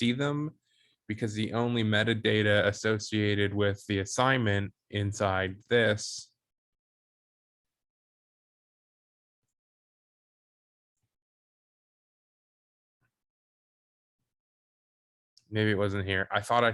see them because the only metadata associated with the assignment inside this maybe it wasn't here. I thought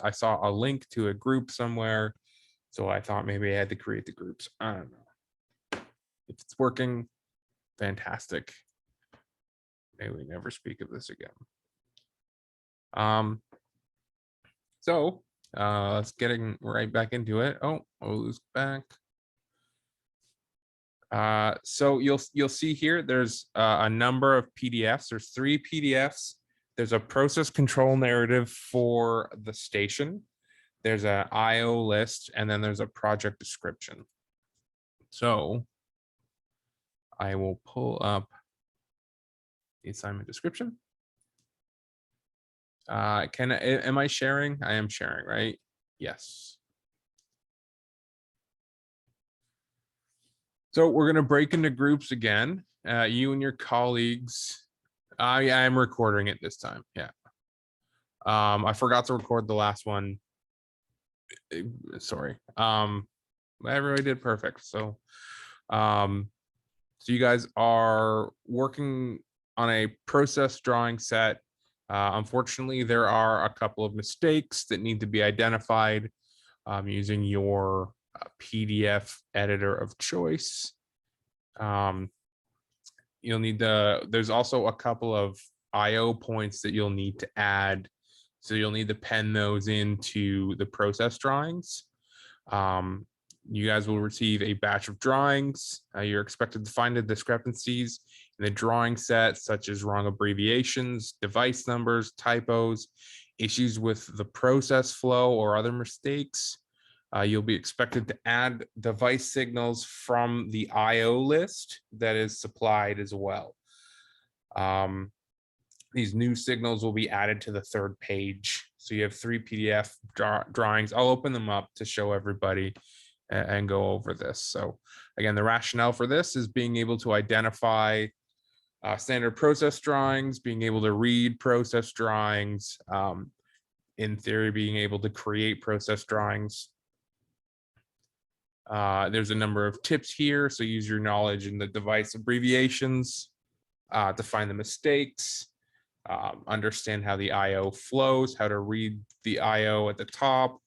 I saw a link to a group somewhere, so I thought maybe I had to create the groups. I don't know. If it's working, fantastic. May we never speak of this again. So let's getting right back into it. Oh, I'll lose back. So you'll see here there's a number of PDFs. There's 3 PDFs. There's a process control narrative for the station. There's an IO list, and then there's a project description. So I will pull up the assignment description. Am I sharing? I am sharing, right? Yes. So we're going to break into groups again. You and your colleagues. I am recording it this time. Yeah. I forgot to record the last one. Sorry. Everybody did perfect. So you guys are working on a process drawing set. Unfortunately, there are a couple of mistakes that need to be identified using your PDF editor of choice. You'll need there's also a couple of IO points that you'll need to add. So you'll need to pen those into the process drawings. You guys will receive a batch of drawings. You're expected to find the discrepancies in the drawing set, such as wrong abbreviations, device numbers, typos, issues with the process flow, or other mistakes. You'll be expected to add device signals from the IO list that is supplied as well. These new signals will be added to the 3rd page. So you have 3 PDF drawings. I'll open them up to show everybody and go over this. So again, the rationale for this is being able to identify standard process drawings, being able to read process drawings, in theory, being able to create process drawings. There's a number of tips here. So use your knowledge in the device abbreviations to find the mistakes, understand how the IO flows, how to read the IO at the top,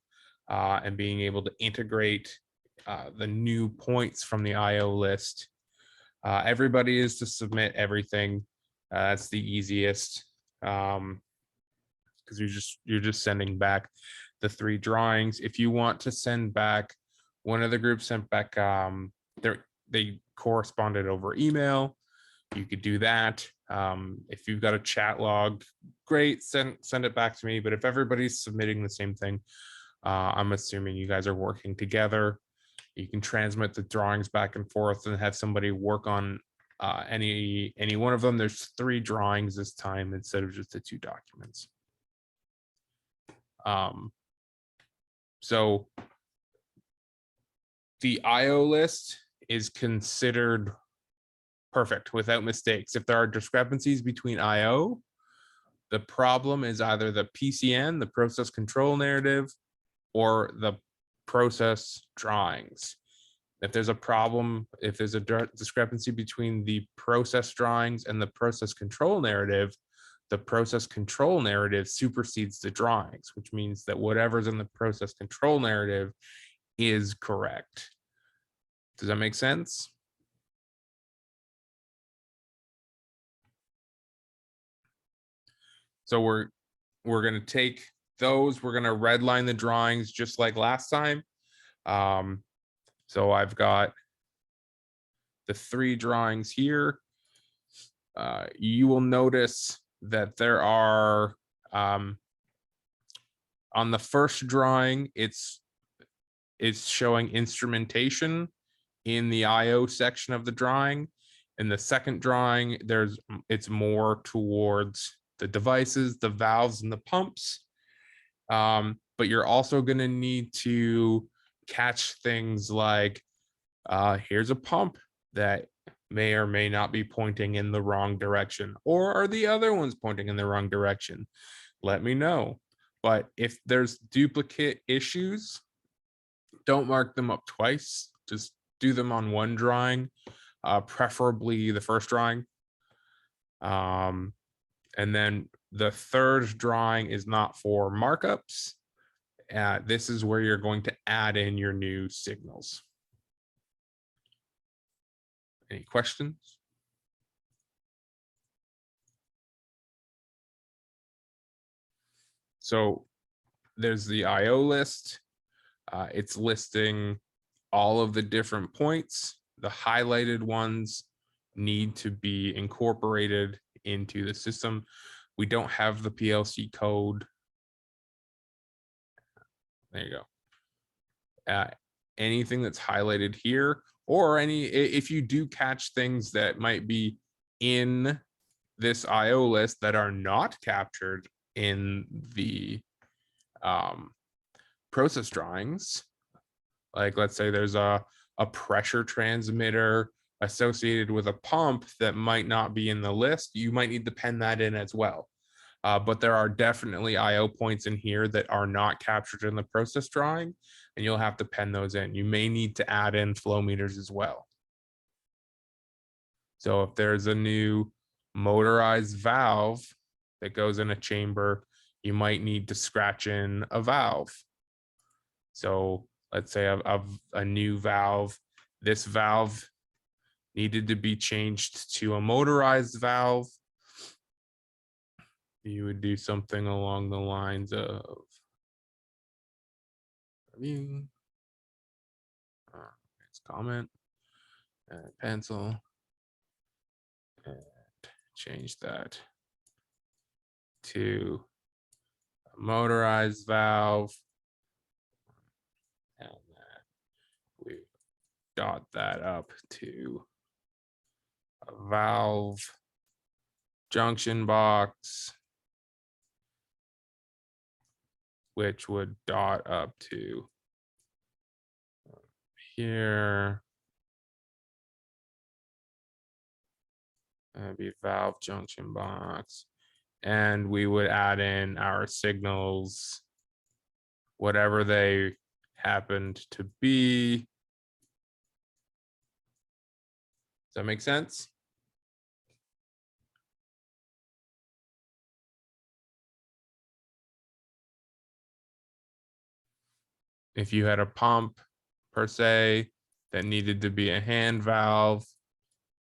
and being able to integrate the new points from the IO list. Everybody is to submit everything. That's the easiest because you're just sending back the 3 drawings. If you want to send back, one of the groups sent back, they corresponded over email. You could do that. If you've got a chat log, great, send it back to me. But if everybody's submitting the same thing, I'm assuming you guys are working together. You can transmit the drawings back and forth and have somebody work on any one of them. There's 3 drawings this time instead of just the 2 documents. So the IO list is considered perfect without mistakes. If there are discrepancies between IO, the problem is either the PCN, the process control narrative, or the process drawings. If there's a problem, if there's a discrepancy between the process drawings and the process control narrative, the process control narrative supersedes the drawings, which means that whatever's in the process control narrative is correct. Does that make sense? So we're going to take those, we're going to redline the drawings just like last time. So I've got the 3 drawings here. You will notice that there are, on the first drawing, it's showing instrumentation in the IO section of the drawing. In the second drawing, it's more towards the devices, the valves, and the pumps. But you're also going to need to catch things like, here's a pump that may or may not be pointing in the wrong direction, or are the other ones pointing in the wrong direction? let me know. But if there's duplicate issues, don't mark them up twice. Just do them on one drawing, preferably the first drawing. And then the third drawing is not for markups. This is where you're going to add in your new signals. Any questions? So there's the IO list. It's listing all of the different points. The highlighted ones need to be incorporated into the system. We don't have the PLC code. There you go. Anything that's highlighted here, or if you do catch things that might be in this IO list that are not captured in the process drawings, like let's say there's a pressure transmitter associated with a pump that might not be in the list, you might need to pen that in as well. But there are definitely IO points in here that are not captured in the process drawing, and you'll have to pen those in. You may need to add in flow meters as well. So if there's a new motorized valve that goes in a chamber, you might need to scratch in a valve. So let's say a new valve, this valve needed to be changed to a motorized valve. You would do something along the lines of review, comment, and pencil, and change that to a motorized valve, and then we dot that up to a valve junction box, which would dot up to here. That'd be valve junction box. And we would add in our signals, whatever they happened to be. Does that make sense? If you had a pump per se that needed to be a hand valve,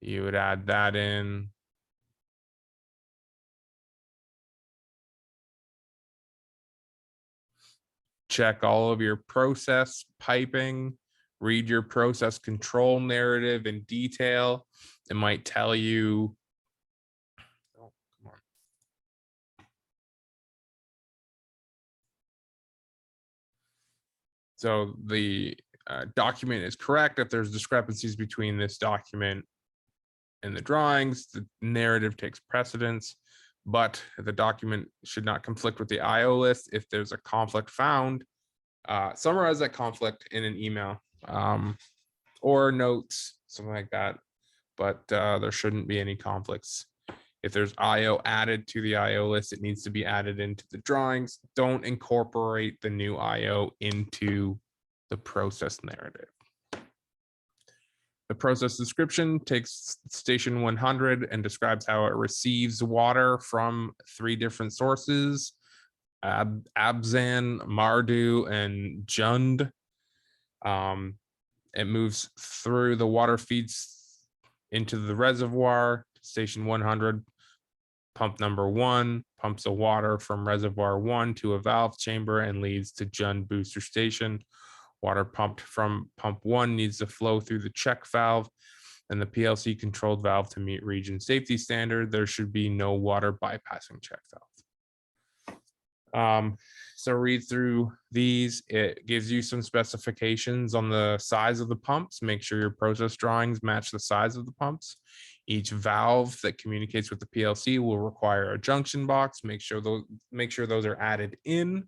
you would add that in. Check all of your process piping, read your process control narrative in detail. It might tell you, oh, come on. So the document is correct. If there's discrepancies between this document and the drawings, the narrative takes precedence, but the document should not conflict with the IO list. If there's a conflict found, summarize that conflict in an email or notes, something like that. But there shouldn't be any conflicts. If there's IO added to the IO list, it needs to be added into the drawings. Don't incorporate the new IO into the process narrative. The process description takes station 100 and describes how it receives water from 3 different sources, Abzan, Mardu, and Jund. It moves through the water feeds into the reservoir. Station 100, pump number 1 pumps the water from reservoir 1 to a valve chamber and leads to Jund booster station. Water pumped from pump 1 needs to flow through the check valve and the PLC controlled valve to meet region safety standard. There should be no water bypassing check valve. So read through these. It gives you some specifications on the size of the pumps. Make sure your process drawings match the size of the pumps. Each valve that communicates with the PLC will require a junction box. Make sure those are added in.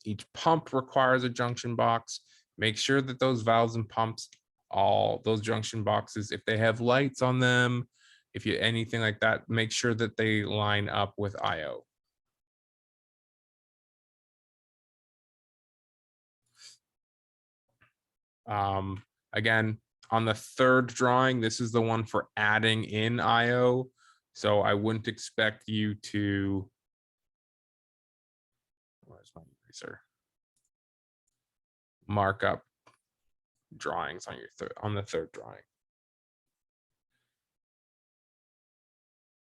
Each pump requires a junction box. Make sure that those valves and pumps, all those junction boxes, if they have lights on them, if you anything like that, make sure that they line up with IO. Again, on the third drawing, this is the one for adding in IO. So I wouldn't expect you to, where's my eraser? Mark up drawings on your on the third drawing.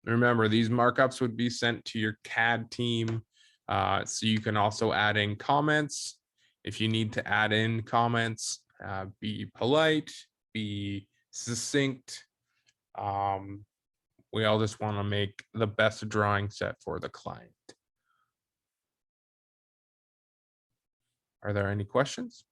Remember, these markups would be sent to your CAD team. So you can also add in comments. If you need to add in comments, be polite, be succinct. We all just want to make the best drawing set for the client. Are there any questions?